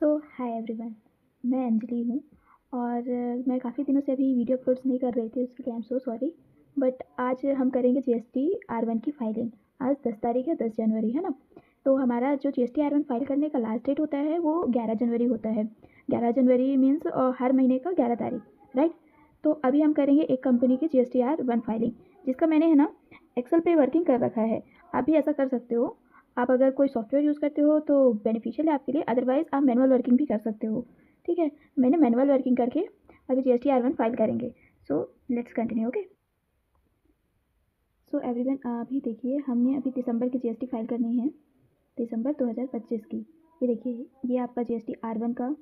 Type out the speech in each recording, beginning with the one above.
Hi everyone, मैं अंजलि हूँ और मैं काफ़ी दिनों से अभी वीडियो अपलोड्स नहीं कर रही थी, उसके लिए I am so sorry. But आज हम करेंगे जीएसटी R1 की फाइलिंग। आज 10 तारीख है, 10 जनवरी है ना। तो हमारा जो जीएसटी R1 फाइल करने का लास्ट डेट होता है वो 11 जनवरी होता है। 11 जनवरी मीन्स हर महीने का 11 तारीख, राइट। तो अभी हम करेंगे एक कंपनी की जीएसटी R1 फाइलिंग, जिसका मैंने है ना एक्सेल पे वर्किंग कर रखा है। आप भी ऐसा कर सकते हो। आप अगर कोई सॉफ्टवेयर यूज़ करते हो तो बेनिफिशियल है आपके लिए, अदरवाइज़ आप मैनुअल वर्किंग भी कर सकते हो। ठीक है, मैंने मैनुअल वर्किंग करके अभी जीएसटी R1 फाइल करेंगे। So let's continue. Okay, so everyone, अभी देखिए हमने अभी दिसंबर की जीएसटी फाइल करनी है, दिसंबर 2025 की। ये देखिए, ये आपका जीएसटी R1 का,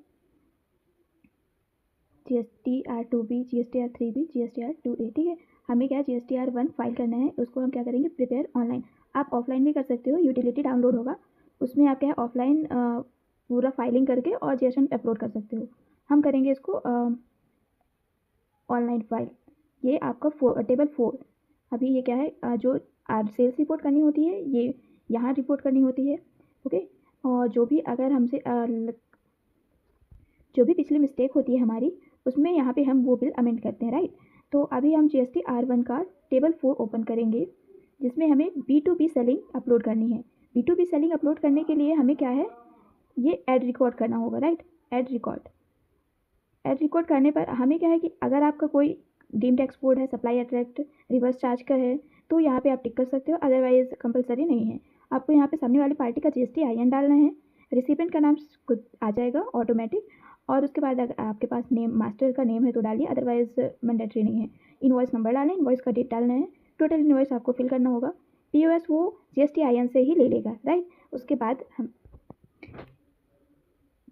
GST R2B, GST R3B, GST R2A। ठीक है, हमें क्या जीएसटी R1 फाइल करना है, उसको हम क्या करेंगे, प्रिपेयर ऑनलाइन। आप ऑफलाइन भी कर सकते हो, यूटिलिटी डाउनलोड होगा, उसमें आप क्या है ऑफलाइन पूरा फाइलिंग करके और जीएसटी अपलोड कर सकते हो। हम करेंगे इसको ऑनलाइन फाइल। ये आपका टेबल 4। अभी ये क्या है, जो सेल्स रिपोर्ट करनी होती है ये यहाँ रिपोर्ट करनी होती है। ओके, और जो भी अगर हमसे जो भी पिछली मिस्टेक होती है हमारी, उसमें यहाँ पे हम वो बिल अमेंड करते हैं, राइट। तो अभी हम जीएसटी R1 का टेबल 4 ओपन करेंगे, जिसमें हमें B2B सेलिंग अपलोड करनी है। B2B सेलिंग अपलोड करने के लिए हमें क्या है, ये ऐड रिकॉर्ड करना होगा, राइट। ऐड रिकॉर्ड करने पर हमें क्या है कि अगर आपका कोई डीम्ड एक्सपोर्ट है, सप्लाई अट्रैक्ट, रिवर्स चार्ज का है, तो यहाँ पे आप टिक कर सकते हो, अदरवाइज कंपलसरी नहीं है। आपको यहाँ पे सामने वाली पार्टी का जीएसटी IN डालना है, रिसिपेंट का नाम खुद आ जाएगा ऑटोमेटिक, और उसके बाद अगर आपके पास नेम मास्टर का नेम है तो डालिए, अदरवाइज मैंडेटरी नहीं है। इनवॉइस नंबर डालें, इनवॉइस का डेट डालना है, टोटल इनवॉइस आपको फिल करना होगा। POS वो जीएसटी IN से ही ले लेगा, राइट। उसके बाद हम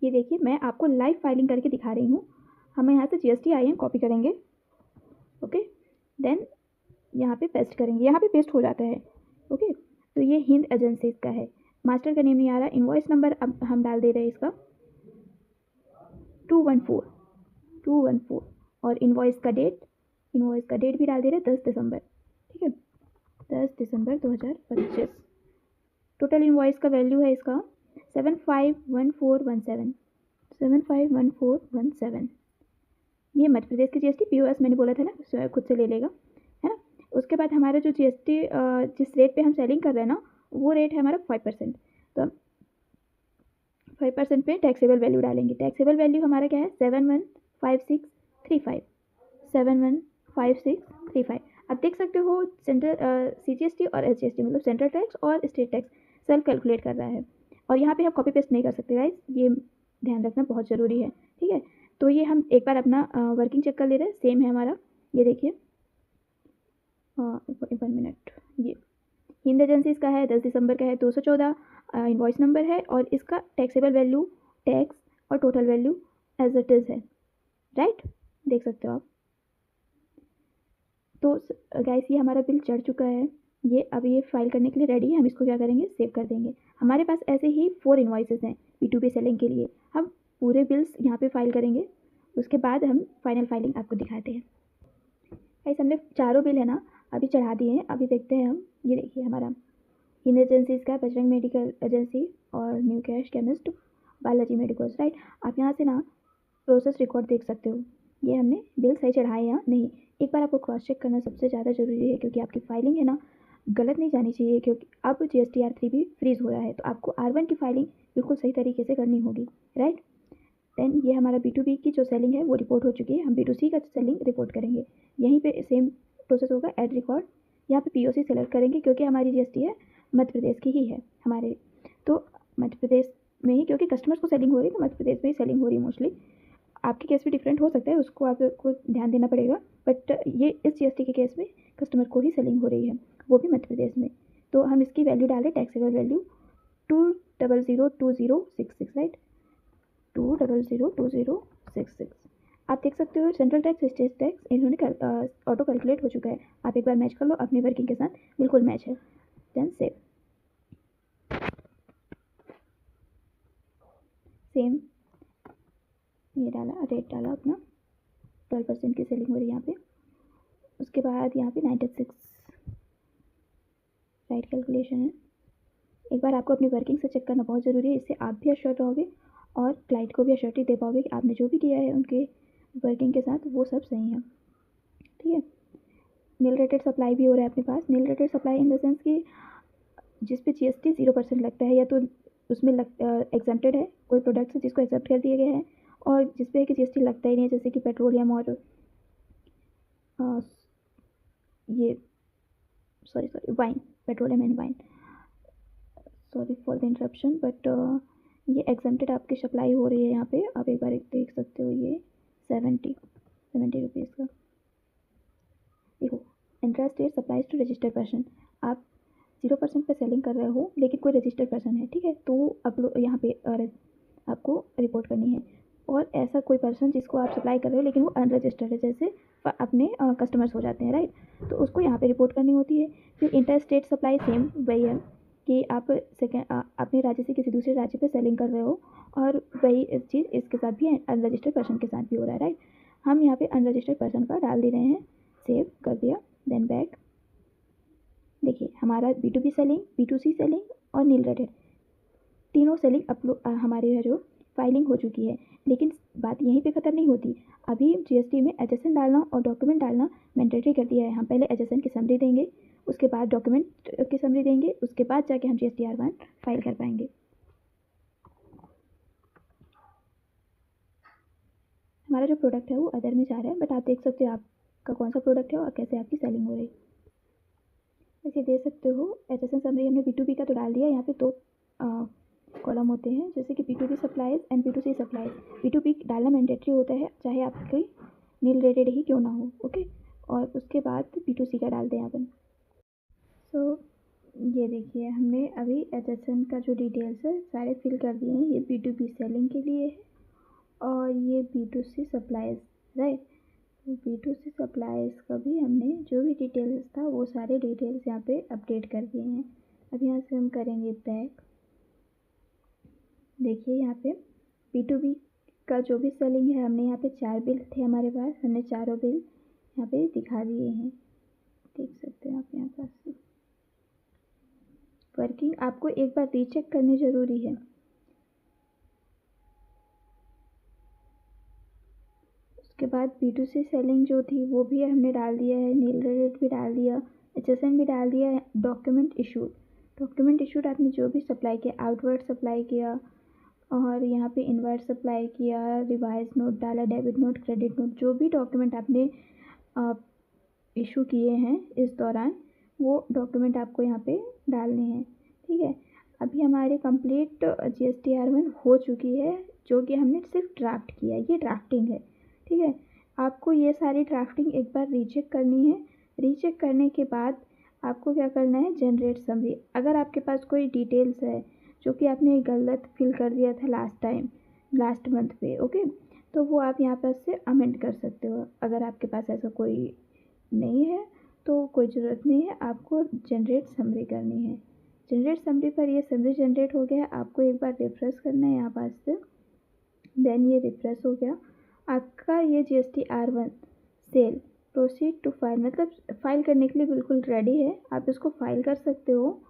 ये देखिए, मैं आपको लाइव फाइलिंग करके दिखा रही हूँ। हम यहाँ से जीएसटी IN कॉपी करेंगे, ओके, देन यहाँ पे पेस्ट करेंगे, यहाँ पे पेस्ट हो जाता है। ओके, तो ये हिंद एजेंसीज का है, मास्टर का नेम नहीं आ रहा, इनवॉइस नंबर अब हम डाल दे रहे हैं इसका 214 और इनवॉइस का डेट भी डाल दे रहे हैं 10 दिसंबर। ठीक है, 10 दिसंबर 2025। टोटल इनवॉइस का वैल्यू है इसका 751417। ये मध्य प्रदेश की जीएसटी। POS मैंने बोला था ना खुद से ले लेगा, है ना। उसके बाद हमारा जो जीएसटी जिस रेट पे हम सेलिंग कर रहे हैं ना, वो रेट है हमारा 5%। तो 5% पे टैक्सेबल वैल्यू डालेंगे। टैक्सेबल वैल्यू हमारा क्या है, 715635। आप देख सकते हो सेंट्रल CGST और SGST मतलब सेंट्रल टैक्स और स्टेट टैक्स सेल्फ कैलकुलेट कर रहा है, और यहाँ पे हम कॉपी पेस्ट नहीं कर सकते गाइस, ये ध्यान रखना बहुत ज़रूरी है। ठीक है, तो ये हम एक बार अपना वर्किंग चेक कर ले रहे हैं, सेम है हमारा। ये देखिए, 1 मिनट, ये हिंद एजेंसीज का है, 10 दिसंबर का है, 214 इनवॉइस नंबर है, और इसका टैक्सेबल वैल्यू टैक्स और total value as it is है, राइट। देख सकते हो आप। तो गाइस, ये हमारा बिल चढ़ चुका है, ये अभी ये फाइल करने के लिए रेडी है। हम इसको क्या करेंगे, सेव कर देंगे। हमारे पास ऐसे ही 4 इन्वाइसेस हैं B2B सेलिंग के लिए। हम पूरे बिल्स यहाँ पे फाइल करेंगे, उसके बाद हम फाइनल फाइलिंग आपको दिखाते हैं। गाइस, हमने चारों बिल है ना अभी चढ़ा दिए हैं, अभी देखते हैं हम। ये देखिए हमारा हिंद एजेंसीज का, बजरंग मेडिकल एजेंसी और new cash chemist, Balaji medicals, right. आप यहाँ से ना प्रोसेस रिकॉर्ड देख सकते हो, ये हमने बिल सही चढ़ाए या नहीं। एक बार आपको क्रॉस चेक करना सबसे ज़्यादा ज़रूरी है, क्योंकि आपकी फाइलिंग है ना गलत नहीं जानी चाहिए, क्योंकि अब GST R3 भी फ्रीज हो रहा है, तो आपको R1 की फाइलिंग बिल्कुल सही तरीके से करनी होगी, राइट। देन ये हमारा B2B की जो सेलिंग है वो रिपोर्ट हो चुकी है, हम B2C का सेलिंग रिपोर्ट करेंगे। यहीं पे सेम प्रोसेस होगा, ऐड रिकॉर्ड। यहाँ पे POC सेलेक्ट करेंगे, क्योंकि हमारी GST है मध्य प्रदेश की ही है हमारे, तो मध्य प्रदेश में ही, क्योंकि कस्टमर्स को सेलिंग हो रही है तो मध्य प्रदेश में ही सेलिंग हो रही है मोस्टली। आपके केस में डिफरेंट हो सकता है, उसको आपको ध्यान देना पड़ेगा, बट ये इस GST के केस में कस्टमर को ही सेलिंग हो रही है, वो भी मध्य प्रदेश में। तो हम इसकी वैल्यू डालें, टैक्सेबल वैल्यू 2002066, राइट, 2002066। आप देख सकते हो सेंट्रल टैक्स, स्टेट टैक्स इन्होंने ऑटो कैलकुलेट हो चुका है। आप एक बार मैच कर लो अपनी वर्किंग के साथ, बिल्कुल मैच है। देन सेव, सेम ये डाला, रेट डाला अपना, 12% की सेलिंग हो रही है यहाँ पे। उसके बाद यहाँ पे 96 राइट कैलकुलेशन है। एक बार आपको अपनी वर्किंग से चेक करना बहुत ज़रूरी है, इससे आप भी अश्योर रहोगे और क्लाइंट को भी एश्योरिटी दे पाओगे कि आपने जो भी किया है उनके वर्किंग के साथ वो सब सही है। ठीक है, नील रेटेड सप्लाई भी हो रहा है अपने पास। Nil rated supply in the sense कि जिस पे GST 0% लगता है या तो उसमें एग्जम्प्टेड है कोई प्रोडक्ट्स जिसको एग्जम्प्ट कर दिया गया है, और जिस पे कि GST लगता ही नहीं है, जैसे कि पेट्रोलियम और ये sorry wine, petroleum and wine, sorry for the interruption, but ये एग्जम्प्टेड आपकी सप्लाई हो रही है। यहाँ पे आप एक बार देख सकते हो, ये 70 रुपीज़ का। देखो, intrastate supplies to registered person, आप 0% पे सेलिंग कर रहे हो लेकिन कोई रजिस्टर्ड पर्सन है, ठीक है, तो अपलोड यहाँ पे आपको रिपोर्ट करनी है। और ऐसा कोई पर्सन जिसको आप सप्लाई कर रहे हो लेकिन वो अनरजिस्टर्ड है, जैसे अपने कस्टमर्स हो जाते हैं, राइट, तो उसको यहाँ पे रिपोर्ट करनी होती है। फिर इंटर स्टेट सप्लाई सेम वही है कि आप अपने राज्य से किसी दूसरे राज्य पे सेलिंग कर रहे हो, और वही चीज़ इसके साथ भी अनरजिस्टर्ड पर्सन के साथ भी हो रहा है, राइट। हम यहाँ पे अनरजिस्टर्ड पर्सन का डाल दे रहे हैं, सेव कर दिया, देन बैक। देखिए हमारा B2B सेलिंग, B2C सेलिंग और नील रेटेड तीनों सेलिंग अपलोड हमारे जो फाइलिंग हो चुकी है। लेकिन बात यहीं पे ख़त्म नहीं होती, अभी GST में HSN डालना और डॉक्यूमेंट डालना मैंडेटरी कर दिया है। हम पहले HSN की समरी देंगे, उसके बाद डॉक्यूमेंट की समरी देंगे, उसके बाद जाके हम GSTR1 फाइल कर पाएंगे। हमारा जो प्रोडक्ट है वो अदर में जा रहा है, बट आप देख सकते हो आपका कौन सा प्रोडक्ट है और कैसे आपकी सेलिंग हो रही है। वैसे दे सकते हो HSN समरी हमने B2B का तो डाल दिया। यहाँ पे दो कॉलम होते हैं, जैसे कि B2B supplies and B2C supplies. B2B डालना मैंडेटरी होता है, चाहे आपकी नील रेटेड ही क्यों ना हो, ओके। और उसके बाद B2C का डालते हैं अपन। सो ये देखिए, हमने अभी HSN का जो डिटेल्स है सारे फिल कर दिए हैं। ये B2B सेलिंग के लिए है और ये B2C सप्लाईज, राइट। तो B2C सप्लाईज का भी हमने जो भी डिटेल्स था वो सारे डिटेल्स यहाँ पे अपडेट कर दिए हैं। अब यहाँ से हम करेंगे बैक। देखिए यहाँ पे B2B का जो भी सेलिंग है, हमने यहाँ पे 4 बिल थे हमारे पास, हमने चारों बिल यहाँ पे दिखा दिए हैं, देख सकते हैं आप यहाँ पास। वर्किंग आपको एक बार रीचेक करनी ज़रूरी है। उसके बाद B2C सेलिंग जो थी वो भी हमने डाल दिया है, नील रेटेड भी डाल दिया, HSN भी डाल दिया है। डॉक्यूमेंट इशूड आपने जो भी सप्लाई किया, आउटवर्ड सप्लाई किया और यहाँ पे इनवर्ड सप्लाई किया, रिवाइज नोट डाला, डेबिट नोट, क्रेडिट नोट, जो भी डॉक्यूमेंट आपने इशू किए हैं इस दौरान, वो डॉक्यूमेंट आपको यहाँ पे डालने हैं, ठीक है। अभी हमारे कंप्लीट GSTR1 हो चुकी है, जो कि हमने सिर्फ ड्राफ्ट किया है, ये ड्राफ्टिंग है, ठीक है। आपको ये सारी ड्राफ्टिंग एक बार रीचेक करनी है। रीचेक करने के बाद आपको क्या करना है, जनरेट समरी। अगर आपके पास कोई डिटेल्स है जो कि आपने गलत फिल कर दिया था लास्ट मंथ पे, ओके, तो वो आप यहाँ पर से अमेंड कर सकते हो। अगर आपके पास ऐसा कोई नहीं है तो कोई ज़रूरत नहीं है, आपको जनरेट समरी करनी है। जनरेट समरी पर ये समरी जनरेट हो गया, आपको एक बार रिफ्रेश करना है यहाँ पास से, देन ये रिफ्रेश हो गया आपका। ये GSTR1 sale proceed to file, मतलब फाइल करने के लिए बिल्कुल रेडी है, आप इसको फाइल कर सकते हो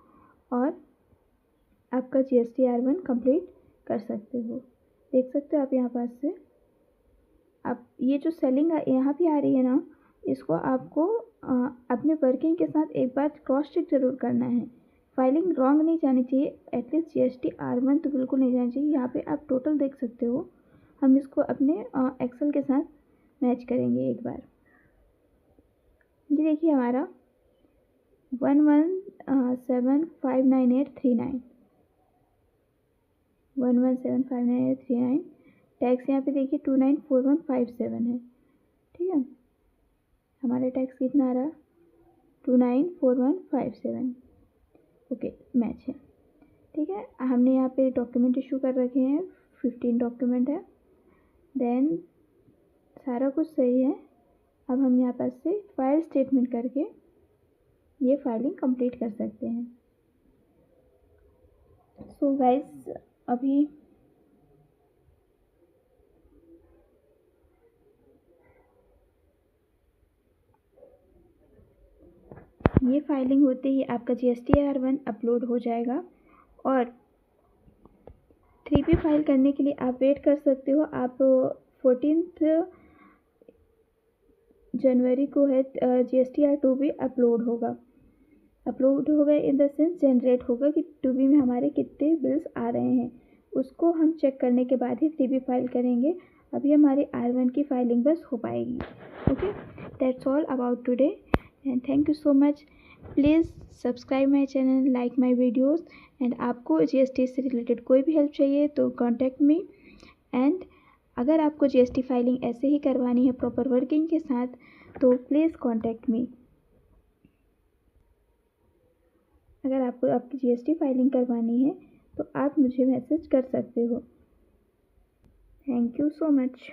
और आपका GSTR1 कंप्लीट कर सकते हो। देख सकते हो आप यहाँ पास से, आप ये जो सेलिंग यहाँ भी आ रही है ना, इसको आपको अपने वर्किंग के साथ एक बार क्रॉस चेक ज़रूर करना है। फाइलिंग रॉन्ग नहीं जानी चाहिए, एटलीस्ट GSTR1 तो बिल्कुल नहीं जानी चाहिए। यहाँ पे आप टोटल देख सकते हो, हम इसको अपने एक्सेल के साथ मैच करेंगे एक बार। ये देखिए हमारा 11759839 टैक्स यहाँ पे देखिए 294157 है, ठीक है। हमारा टैक्स कितना आ रहा, 294157, ओके, मैच है, ठीक है। हमने यहाँ पे डॉक्यूमेंट इशू कर रखे हैं, 15 डॉक्यूमेंट है, देन सारा कुछ सही है। अब हम यहाँ पास से फाइल स्टेटमेंट करके ये फाइलिंग कंप्लीट कर सकते हैं। सो गाइस, अभी ये फाइलिंग होते ही आपका GSTR1 अपलोड हो जाएगा और 3P फाइल करने के लिए आप वेट कर सकते हो। आप 14 जनवरी को है GSTR 2B अपलोड होगा इन द सेंस जनरेट होगा कि 2B में हमारे कितने बिल्स आ रहे हैं। उसको हम चेक करने के बाद ही 3B फाइल करेंगे। अभी हमारी R1 की फाइलिंग बस हो पाएगी। Okay, that's all about today and thank you so much. Please subscribe my channel, like my videos and आपको GST से रिलेटेड कोई भी हेल्प चाहिए तो कॉन्टैक्ट मी। एंड अगर आपको GST फाइलिंग ऐसे ही करवानी है प्रॉपर वर्किंग के साथ तो प्लीज़ कॉन्टैक्ट मी। अगर आपको आपकी GST फाइलिंग करवानी है तो आप मुझे मैसेज कर सकते हो। Thank you so much.